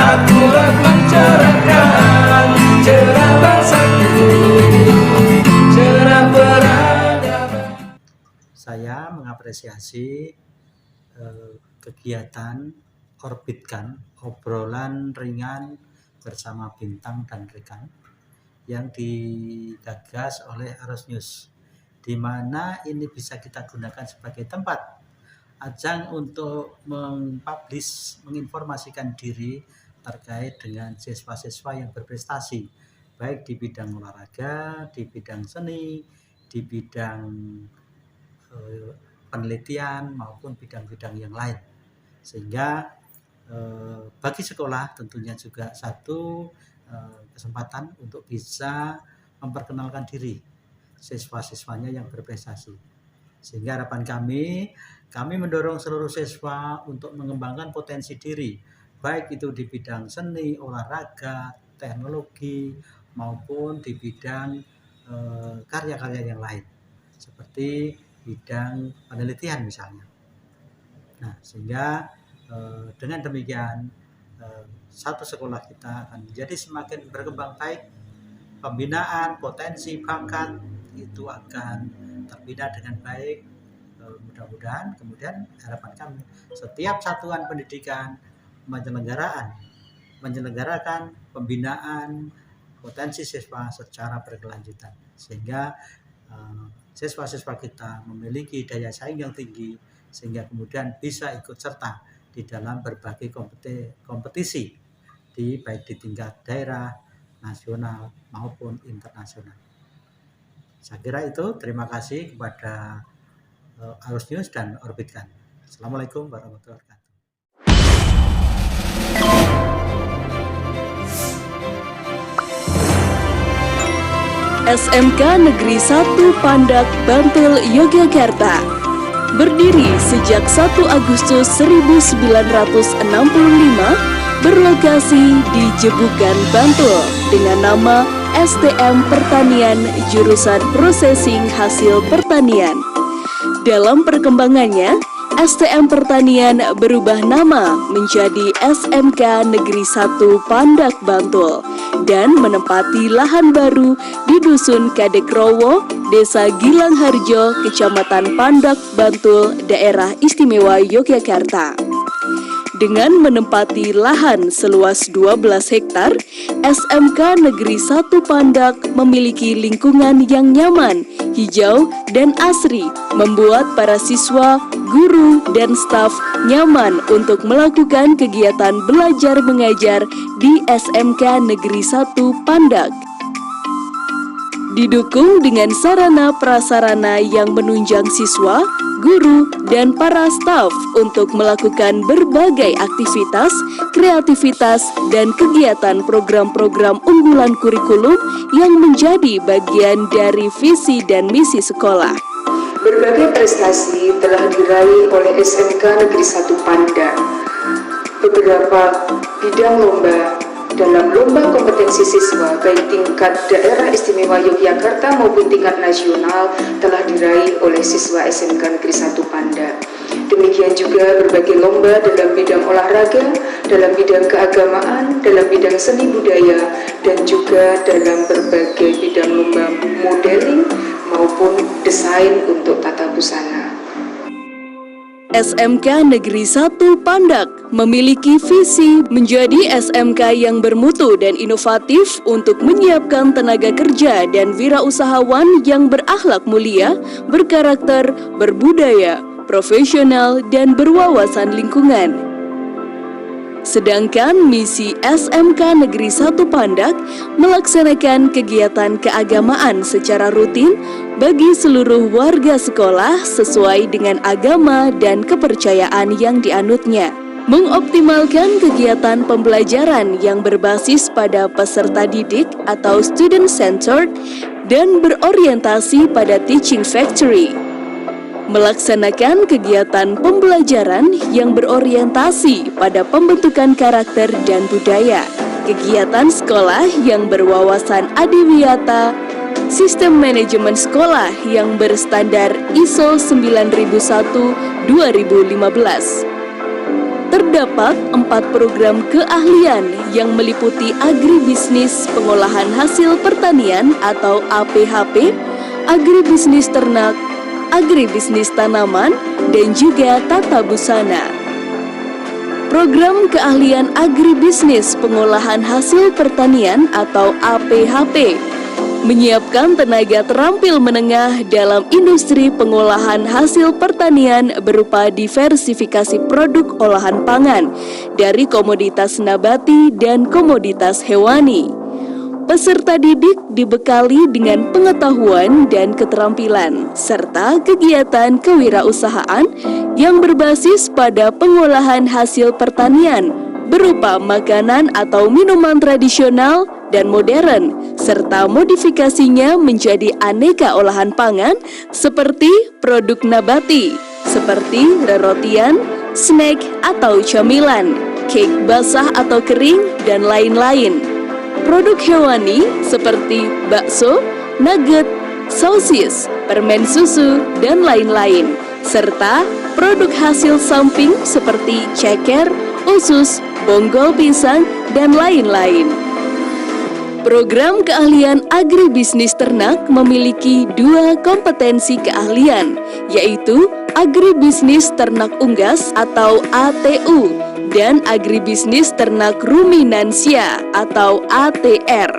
akulah mencerahkan cerah bangsaku, cerah peradaban. Saya mengapresiasi kegiatan Orbitkan, obrolan ringan bersama Bintang dan rekan yang digagas oleh Arus News, di mana ini bisa kita gunakan sebagai tempat ajang untuk mempublish, menginformasikan diri terkait dengan siswa-siswa yang berprestasi, baik di bidang olahraga, di bidang seni, di bidang penelitian maupun bidang-bidang yang lain, sehingga bagi sekolah tentunya juga satu kesempatan untuk bisa memperkenalkan diri siswa-siswanya yang berprestasi. Sehingga harapan kami mendorong seluruh siswa untuk mengembangkan potensi diri, baik itu di bidang seni, olahraga, teknologi, maupun di bidang karya-karya yang lain, seperti bidang penelitian misalnya. Nah, sehingga dengan demikian satu sekolah kita akan menjadi semakin berkembang baik, pembinaan potensi bakat itu akan terbina dengan baik. Mudah-mudahan kemudian harapan kami setiap satuan pendidikan menyelenggarakan pembinaan potensi siswa secara berkelanjutan, sehingga siswa-siswa kita memiliki daya saing yang tinggi, sehingga kemudian bisa ikut serta di dalam berbagai kompetisi baik di tingkat daerah, nasional maupun internasional. Saya kira itu. Terima kasih kepada Arus News dan Orbitkan. Assalamualaikum warahmatullahi wabarakatuh. SMK Negeri 1 Pandak, Bantul, Yogyakarta. Berdiri sejak 1 Agustus 1965, berlokasi di Jebukan, Bantul, dengan nama STM Pertanian jurusan Processing Hasil Pertanian. Dalam perkembangannya, STM Pertanian berubah nama menjadi SMK Negeri 1 Pandak, Bantul, dan menempati lahan baru di Dusun Kadekrowo, Desa Gilangharjo, Kecamatan Pandak, Bantul, Daerah Istimewa Yogyakarta. Dengan menempati lahan seluas 12 hektar, SMK Negeri 1 Pandak memiliki lingkungan yang nyaman, hijau, dan asri, membuat para siswa, guru, dan staf nyaman untuk melakukan kegiatan belajar mengajar di SMK Negeri 1 Pandak. Didukung dengan sarana prasarana yang menunjang siswa, guru, dan para staf untuk melakukan berbagai aktivitas, kreativitas, dan kegiatan program-program unggulan kurikulum yang menjadi bagian dari visi dan misi sekolah. Berbagai prestasi telah diraih oleh SMK Negeri 1 Pandak. Beberapa bidang lomba dalam lomba kompetensi siswa baik tingkat daerah istimewa Yogyakarta maupun tingkat nasional telah diraih oleh siswa SMK Negeri 1 Pandak. Demikian juga berbagai lomba dalam bidang olahraga, dalam bidang keagamaan, dalam bidang seni budaya, dan juga dalam berbagai bidang lomba modeling maupun desain untuk tata busana. SMK Negeri 1 Pandak memiliki visi menjadi SMK yang bermutu dan inovatif untuk menyiapkan tenaga kerja dan wirausahawan yang berakhlak mulia, berkarakter, berbudaya, profesional, dan berwawasan lingkungan. Sedangkan misi SMK Negeri 1 Pandak melaksanakan kegiatan keagamaan secara rutin bagi seluruh warga sekolah sesuai dengan agama dan kepercayaan yang dianutnya. Mengoptimalkan kegiatan pembelajaran yang berbasis pada peserta didik atau student-centered dan berorientasi pada teaching factory. Melaksanakan kegiatan pembelajaran yang berorientasi pada pembentukan karakter dan budaya, kegiatan sekolah yang berwawasan adiwiyata, sistem manajemen sekolah yang berstandar ISO 9001-2015. Terdapat 4 program keahlian yang meliputi agribisnis pengolahan hasil pertanian atau APHP, agribisnis ternak, agribisnis tanaman, dan juga tata busana. Program keahlian agribisnis pengolahan hasil pertanian atau APHP menyiapkan tenaga terampil menengah dalam industri pengolahan hasil pertanian berupa diversifikasi produk olahan pangan dari komoditas nabati dan komoditas hewani. Peserta didik dibekali dengan pengetahuan dan keterampilan serta kegiatan kewirausahaan yang berbasis pada pengolahan hasil pertanian berupa makanan atau minuman tradisional dan modern, serta modifikasinya menjadi aneka olahan pangan seperti produk nabati, seperti rerotian, snack atau camilan, cake basah atau kering, dan lain-lain. Produk hewani seperti bakso, nugget, sosis, permen susu, dan lain-lain, serta produk hasil samping seperti ceker, usus, bonggol pisang, dan lain-lain. Program keahlian agribisnis ternak memiliki 2 kompetensi keahlian, yaitu agribisnis ternak unggas atau ATU dan agribisnis ternak ruminansia atau ATR.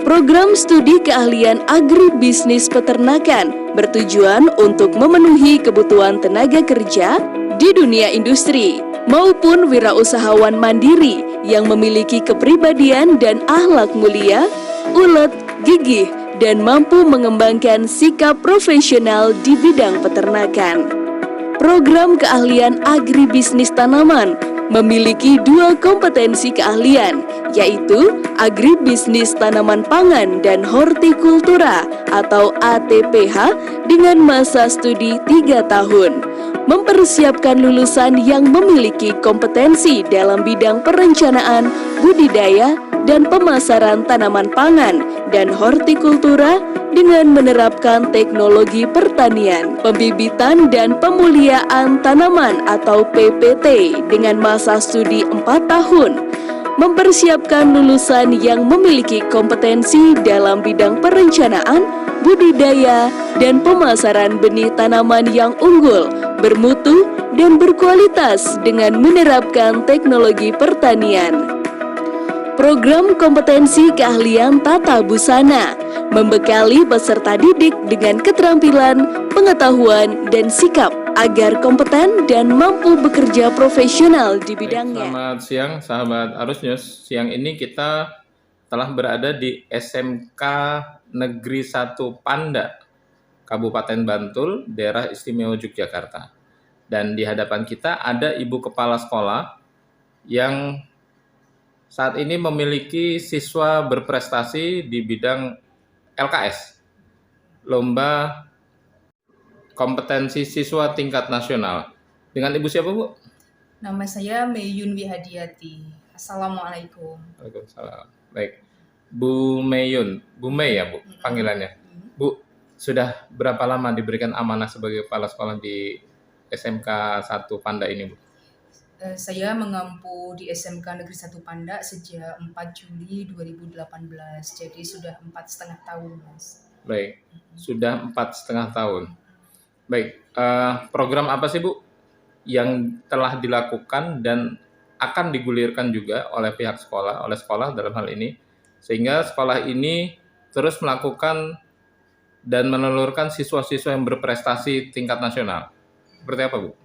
Program studi keahlian agribisnis peternakan bertujuan untuk memenuhi kebutuhan tenaga kerja di dunia industri maupun wirausahawan mandiri yang memiliki kepribadian dan akhlak mulia, ulet, gigih, dan mampu mengembangkan sikap profesional di bidang peternakan. Program keahlian agribisnis tanaman memiliki 2 kompetensi keahlian, yaitu agribisnis tanaman pangan dan hortikultura atau ATPH dengan masa studi 3 tahun. Mempersiapkan lulusan yang memiliki kompetensi dalam bidang perencanaan, budidaya, dan pemasaran tanaman pangan dan hortikultura dengan menerapkan teknologi pertanian, pembibitan dan pemuliaan tanaman atau PPT dengan masa studi 4 tahun. Mempersiapkan lulusan yang memiliki kompetensi dalam bidang perencanaan, budidaya, dan pemasaran benih tanaman yang unggul, bermutu, dan berkualitas dengan menerapkan teknologi pertanian. Program kompetensi keahlian tata busana membekali peserta didik dengan keterampilan, pengetahuan, dan sikap agar kompeten dan mampu bekerja profesional di bidangnya. Selamat siang sahabat Arus News. Siang ini kita telah berada di SMK Negeri 1 Panda, Kabupaten Bantul, Daerah Istimewa Yogyakarta. Dan di hadapan kita ada Ibu Kepala Sekolah yang saat ini memiliki siswa berprestasi di bidang LKS, Lomba Kompetensi Siswa Tingkat Nasional. Dengan Ibu siapa, Bu? Nama saya Meyun Wihadiati. Assalamualaikum. Waalaikumsalam. Baik. Bu Meyun, Bu Mei ya, Bu, panggilannya. Bu, sudah berapa lama diberikan amanah sebagai kepala sekolah di SMK 1 Panda ini, Bu? Saya mengampu di SMK Negeri 1 Panda sejak 4 Juli 2018. Jadi sudah 4,5 tahun, Mas. Baik, sudah 4,5 tahun. Baik, program apa sih, Bu, yang telah dilakukan dan akan digulirkan juga oleh pihak sekolah, oleh sekolah dalam hal ini, sehingga sekolah ini terus melakukan dan menelurkan siswa-siswa yang berprestasi tingkat nasional? Seperti apa, Bu?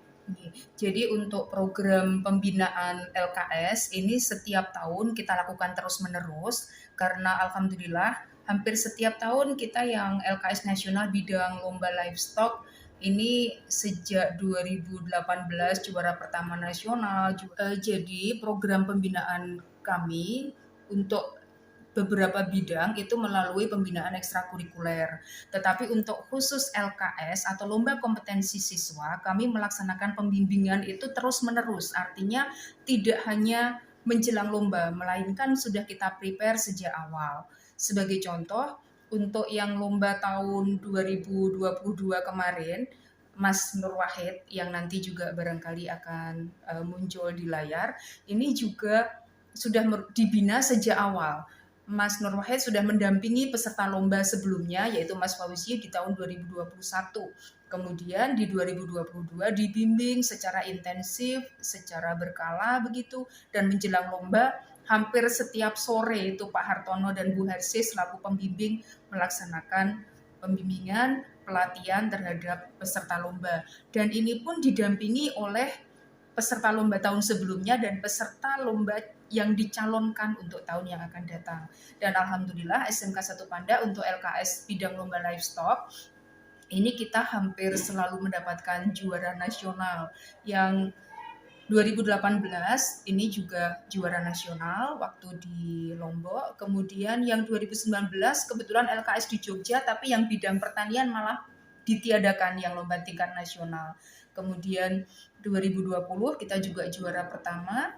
Jadi untuk program pembinaan LKS ini setiap tahun kita lakukan terus-menerus karena alhamdulillah hampir setiap tahun kita yang LKS nasional bidang lomba livestock ini sejak 2018 juara pertama nasional. Jadi program pembinaan kami untuk beberapa bidang itu melalui pembinaan ekstrakurikuler. Tetapi untuk khusus LKS atau lomba kompetensi siswa, kami melaksanakan pembimbingan itu terus-menerus. Artinya tidak hanya menjelang lomba, melainkan sudah kita prepare sejak awal. Sebagai contoh, untuk yang lomba tahun 2022 kemarin, Mas Nur Wahid yang nanti juga barangkali akan muncul di layar, ini juga sudah dibina sejak awal. Mas Nur Wahid sudah mendampingi peserta lomba sebelumnya, yaitu Mas Fauzi di tahun 2021. Kemudian di 2022 dibimbing secara intensif, secara berkala begitu, dan menjelang lomba hampir setiap sore itu Pak Hartono dan Bu Hersis selaku pembimbing melaksanakan pembimbingan pelatihan terhadap peserta lomba. Dan ini pun didampingi oleh peserta lomba tahun sebelumnya dan peserta lomba yang dicalonkan untuk tahun yang akan datang. Dan alhamdulillah SMK 1 Panda untuk LKS bidang lomba livestock ini kita hampir selalu mendapatkan juara nasional. Yang 2018 ini juga juara nasional waktu di Lombok. Kemudian yang 2019 kebetulan LKS di Jogja, tapi yang bidang pertanian malah ditiadakan yang lomba tingkat nasional. Kemudian 2020 kita juga juara pertama,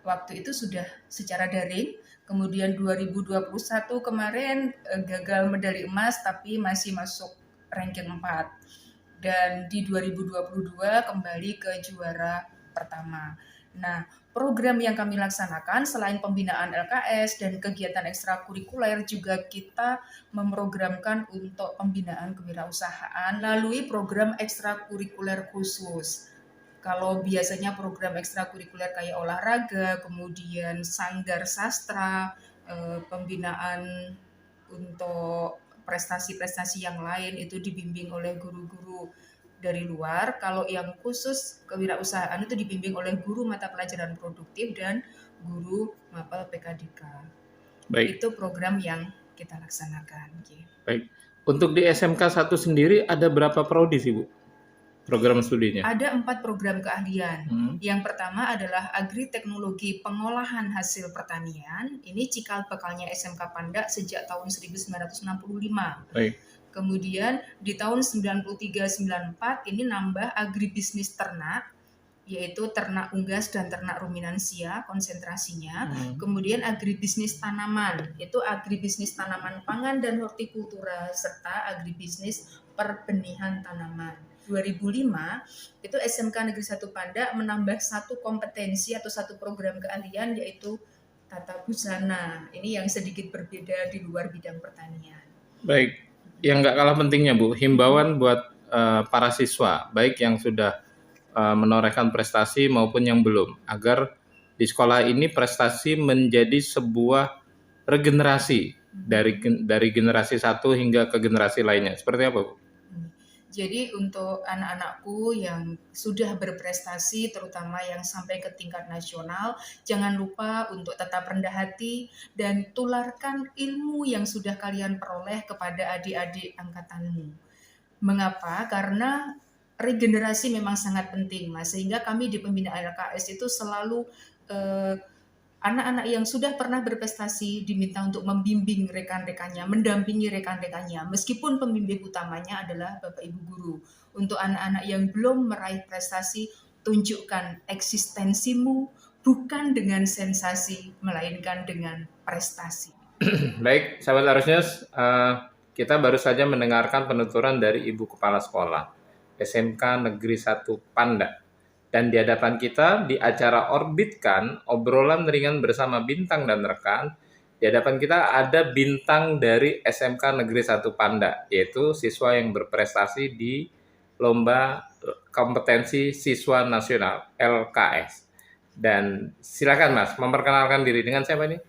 waktu itu sudah secara daring. Kemudian 2021 kemarin gagal medali emas tapi masih masuk ranking 4. Dan di 2022 kembali ke juara pertama. Nah, program yang kami laksanakan selain pembinaan LKS dan kegiatan ekstrakurikuler juga kita memprogramkan untuk pembinaan kewirausahaan melalui program ekstrakurikuler khusus. Kalau biasanya program ekstrakurikuler kayak olahraga, kemudian sanggar sastra, pembinaan untuk prestasi-prestasi yang lain itu dibimbing oleh guru-guru dari luar. Kalau yang khusus kewirausahaan itu dibimbing oleh guru mata pelajaran produktif dan guru mapel PKDK. Baik. Itu program yang kita laksanakan. Baik. Untuk di SMK 1 sendiri ada berapa prodi sih, Bu? Program studinya? Ada 4 program keahlian. Yang pertama adalah Agri-Teknologi Pengolahan Hasil Pertanian. Ini cikal bakalnya SMK Panda sejak tahun 1965. Baik. Kemudian di tahun 93-94 ini nambah Agribisnis Ternak, yaitu ternak unggas dan ternak ruminansia konsentrasinya. Kemudian agribisnis tanaman, itu agribisnis tanaman pangan dan hortikultura, serta agribisnis perbenihan tanaman. 2005 itu SMK Negeri 1 Panda menambah satu kompetensi atau satu program keahlian, yaitu tata busana. Ini yang sedikit berbeda di luar bidang pertanian. Baik, yang nggak kalah pentingnya Bu, himbauan buat para siswa, baik yang sudah menorehkan prestasi maupun yang belum, agar di sekolah ini prestasi menjadi sebuah regenerasi dari generasi satu hingga ke generasi lainnya. Seperti apa Bu? Jadi untuk anak-anakku yang sudah berprestasi, terutama yang sampai ke tingkat nasional, jangan lupa untuk tetap rendah hati dan tularkan ilmu yang sudah kalian peroleh kepada adik-adik angkatanmu. Mengapa? Karena regenerasi memang sangat penting, Mas. Sehingga kami di pembinaan LKS itu selalu anak-anak yang sudah pernah berprestasi diminta untuk membimbing rekan-rekannya, mendampingi rekan-rekannya, meskipun pembimbing utamanya adalah Bapak Ibu Guru. Untuk anak-anak yang belum meraih prestasi, tunjukkan eksistensimu bukan dengan sensasi, melainkan dengan prestasi. Baik, sahabat Arusnews, kita baru saja mendengarkan penuturan dari Ibu Kepala Sekolah SMK Negeri 1 Panda. Dan di hadapan kita, di acara Orbitkan, obrolan ringan bersama Bintang dan rekan, di hadapan kita ada bintang dari SMK Negeri 1 Panda, yaitu siswa yang berprestasi di Lomba Kompetensi Siswa Nasional, LKS. Dan silakan Mas, memperkenalkan diri. Dengan siapa nih?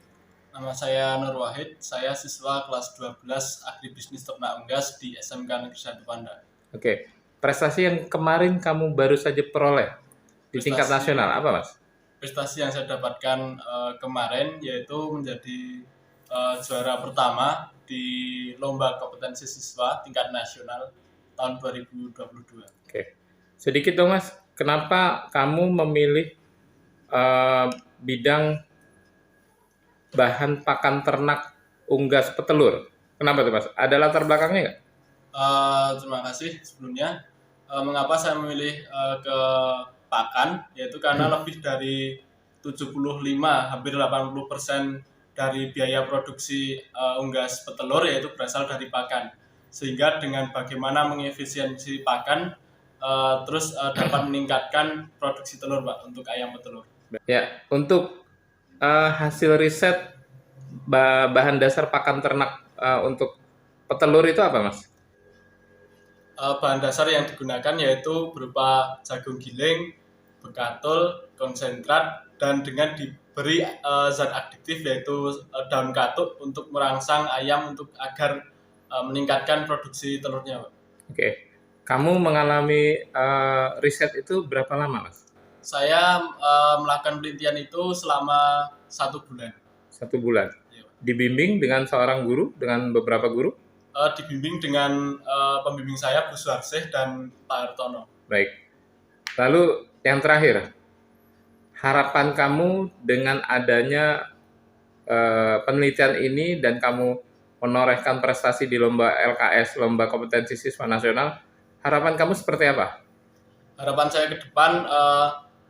Nama saya Nur Wahid, saya siswa kelas 12 Agribisnis Ternak Unggas di SMK Negeri 1 Panda. Oke, prestasi yang kemarin kamu baru saja peroleh di tingkat nasional apa Mas? Prestasi yang saya dapatkan kemarin yaitu menjadi juara pertama di Lomba Kompetensi Siswa tingkat nasional tahun 2022. Oke, sedikit dong Mas, kenapa kamu memilih bidang bahan pakan ternak unggas petelur? Kenapa tuh Mas? Ada latar belakangnya nggak? Terima kasih sebelumnya. Mengapa saya memilih ke pakan, yaitu karena lebih dari 75 hampir 80% dari biaya produksi unggas petelur yaitu berasal dari pakan. sehingga dengan bagaimana mengefisiensi pakan terus dapat meningkatkan produksi telur, Pak, untuk ayam petelur. Ya, untuk hasil riset bahan dasar pakan ternak untuk petelur itu apa, Mas? Bahan dasar yang digunakan yaitu berupa jagung giling, bekatul, konsentrat, dan dengan diberi zat aktif yaitu daun katuk untuk merangsang ayam agar meningkatkan produksi telurnya, Pak. Oke, kamu mengalami riset itu berapa lama, Mas? Saya melakukan penelitian itu selama 1 bulan. 1 bulan. Iya, Pak. Dibimbing dengan seorang guru, dengan beberapa guru? Dibimbing dengan pembimbing saya, Bu Suarsih dan Pak Hartono. Baik. Lalu yang terakhir, harapan kamu dengan adanya penelitian ini dan kamu menorehkan prestasi di lomba LKS, lomba kompetensi siswa nasional, harapan kamu seperti apa? Harapan saya ke depan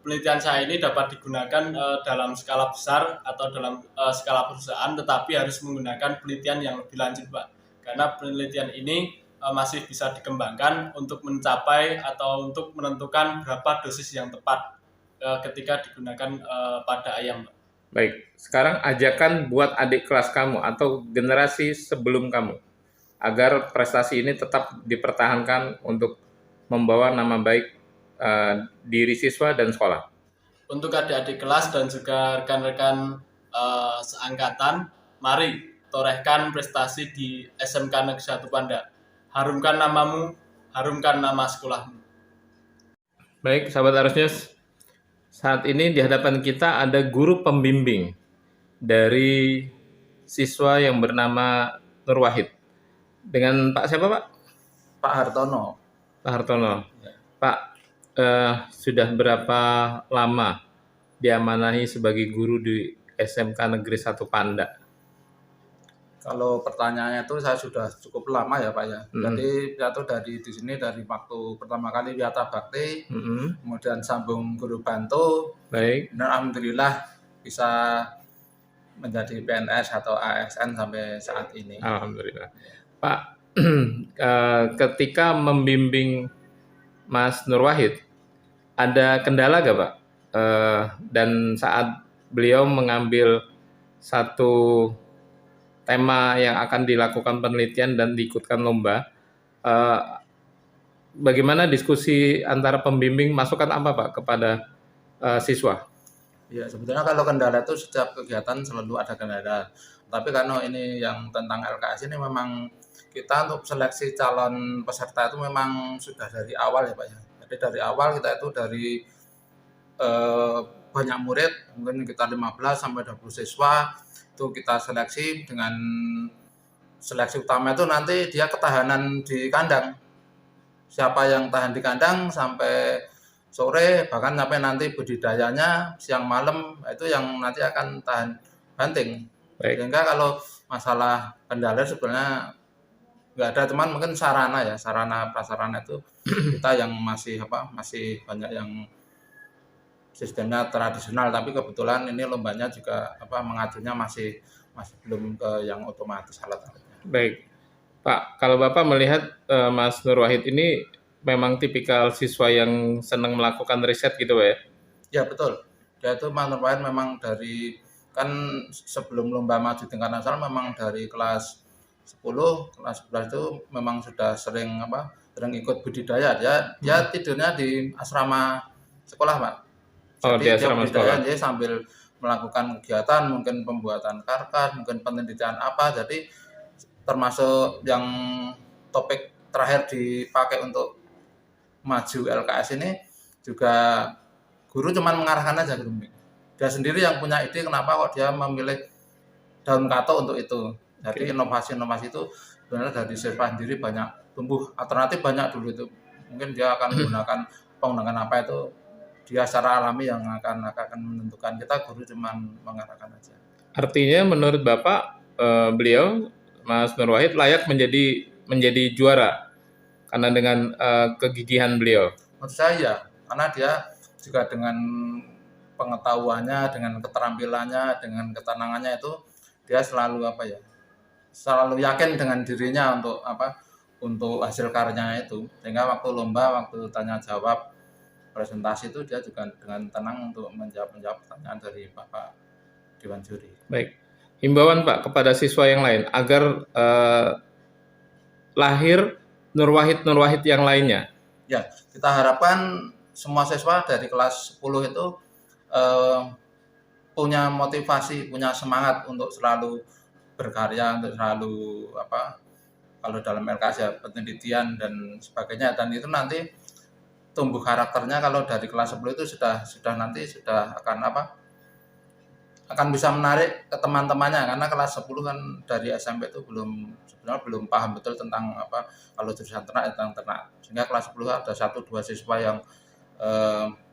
penelitian saya ini dapat digunakan dalam skala besar atau dalam skala perusahaan, tetapi harus menggunakan penelitian yang lebih lanjut, Pak. Karena penelitian ini masih bisa dikembangkan untuk mencapai atau untuk menentukan berapa dosis yang tepat ketika digunakan pada ayam, Pak. Baik, sekarang ajakan buat adik kelas kamu atau generasi sebelum kamu agar prestasi ini tetap dipertahankan untuk membawa nama baik diri siswa dan sekolah. Untuk adik-adik kelas dan juga rekan-rekan seangkatan, mari torehkan prestasi di SMK Negeri 1 Panda. Harumkan namamu, harumkan nama sekolahmu. Baik, sahabat Arus News, saat ini di hadapan kita ada guru pembimbing dari siswa yang bernama Nur Wahid. Dengan Pak siapa, Pak? Pak Hartono. Pak Hartono. Pak, sudah berapa lama diamanahi sebagai guru di SMK Negeri 1 Panda? Kalau pertanyaannya itu saya sudah cukup lama ya Pak ya. Jadi saya tuh di sini dari waktu pertama kali Wiyata Bakti, kemudian sambung guru bantu. Baik. Dan alhamdulillah bisa menjadi PNS atau ASN sampai saat ini. Alhamdulillah. Pak, ketika membimbing Mas Nur Wahid, ada kendala gak Pak? Dan saat beliau mengambil satu tema yang akan dilakukan penelitian dan diikutkan lomba, bagaimana diskusi antara pembimbing, masukan apa Pak kepada siswa? Ya sebetulnya kalau kendala itu setiap kegiatan selalu ada kendala. Tapi karena ini yang tentang LKS ini memang kita untuk seleksi calon peserta itu memang sudah dari awal ya Pak ya. Jadi dari awal kita itu dari banyak murid, mungkin kita 15 sampai 20 siswa, itu kita seleksi dengan seleksi utama itu nanti dia ketahanan di kandang. Siapa yang tahan di kandang sampai sore, bahkan sampai nanti budidayanya siang malam, itu yang nanti akan tahan banting. Baik. Sehingga kalau masalah kendala sebenarnya nggak ada, cuman mungkin sarana ya, sarana prasarana itu kita yang masih banyak yang sistemnya tradisional, tapi kebetulan ini lombanya juga mengajunya masih belum ke yang otomatis alat-alatnya. Baik, Pak, kalau Bapak melihat Mas Nur Wahid ini memang tipikal siswa yang senang melakukan riset gitu ya? Ya betul, dia itu Mas Nur Wahid memang dari, kan sebelum lomba maju tingkat nasional memang dari kelas 10, kelas 11 itu memang sudah sering ikut budidaya. Dia tidurnya di asrama sekolah Pak. Jadi Di asrama sekolah. Jadi sambil melakukan kegiatan, mungkin pembuatan karkas, mungkin penelitian jadi termasuk yang topik terakhir dipakai untuk maju LKS ini juga guru cuman mengarahkan aja gitu. Dia sendiri yang punya ide kenapa kok dia memilih daun kato untuk itu. Jadi inovasi-inovasi itu sebenarnya dari siswa sendiri banyak tumbuh, alternatif banyak dulu itu. Mungkin dia akan menggunakan penggunaan apa itu, dia secara alami yang akan menentukan. Kita guru cuma mengarahkan aja. Artinya menurut Bapak beliau Mas Nur Wahid layak menjadi juara karena dengan kegigihan beliau. Menurut saya karena dia juga dengan pengetahuannya, dengan keterampilannya, dengan ketenangannya itu dia selalu selalu yakin dengan dirinya untuk hasil karyanya itu, sehingga waktu lomba, waktu tanya jawab presentasi itu dia juga dengan tenang untuk menjawab pertanyaan dari Bapak Dewan Juri. Baik. Himbauan Pak kepada siswa yang lain agar lahir Nur Wahid yang lainnya. Ya, kita harapkan semua siswa dari kelas 10 itu punya motivasi, punya semangat untuk selalu berkarya, untuk selalu kalau dalam LKS ya penelitian dan sebagainya, dan itu nanti tumbuh karakternya kalau dari kelas 10 itu sudah akan bisa menarik ke teman-temannya, karena kelas 10 kan dari SMP itu sebenarnya belum paham betul tentang kalau jurusan ternak tentang ternak, sehingga kelas 10 ada 1-2 siswa yang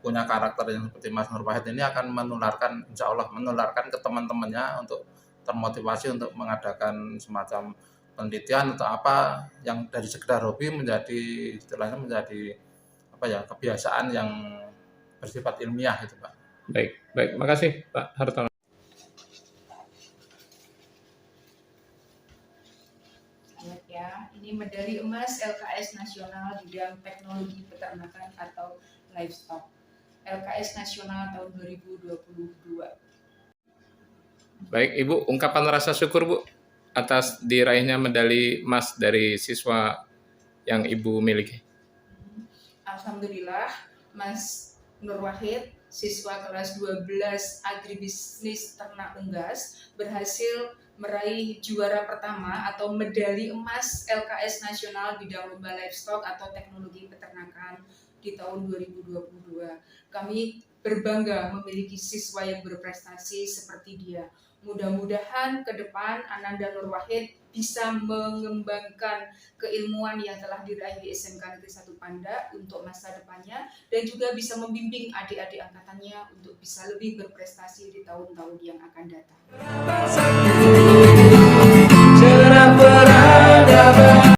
punya karakter yang seperti Mas Nur Wahid ini akan insya Allah menularkan ke teman-temannya untuk termotivasi untuk mengadakan semacam penelitian atau apa yang dari sekedar hobi menjadi kebiasaan yang bersifat ilmiah itu Pak. Baik, makasih Pak Hartono. Ya, ini medali emas LKS Nasional bidang teknologi peternakan atau livestock. LKS Nasional tahun 2022. Baik, Ibu, ungkapan rasa syukur Bu atas diraihnya medali emas dari siswa yang Ibu miliki. Alhamdulillah, Mas Nur Wahid, siswa kelas 12 Agribisnis Ternak Unggas, berhasil meraih juara pertama atau medali emas LKS Nasional bidang lomba livestock atau teknologi peternakan di tahun 2022. Kami berbangga memiliki siswa yang berprestasi seperti dia. Mudah-mudahan ke depan Ananda Nur Wahid bisa mengembangkan keilmuan yang telah diraih di SMK Negeri 1 Panda untuk masa depannya, dan juga bisa membimbing adik-adik angkatannya untuk bisa lebih berprestasi di tahun-tahun yang akan datang.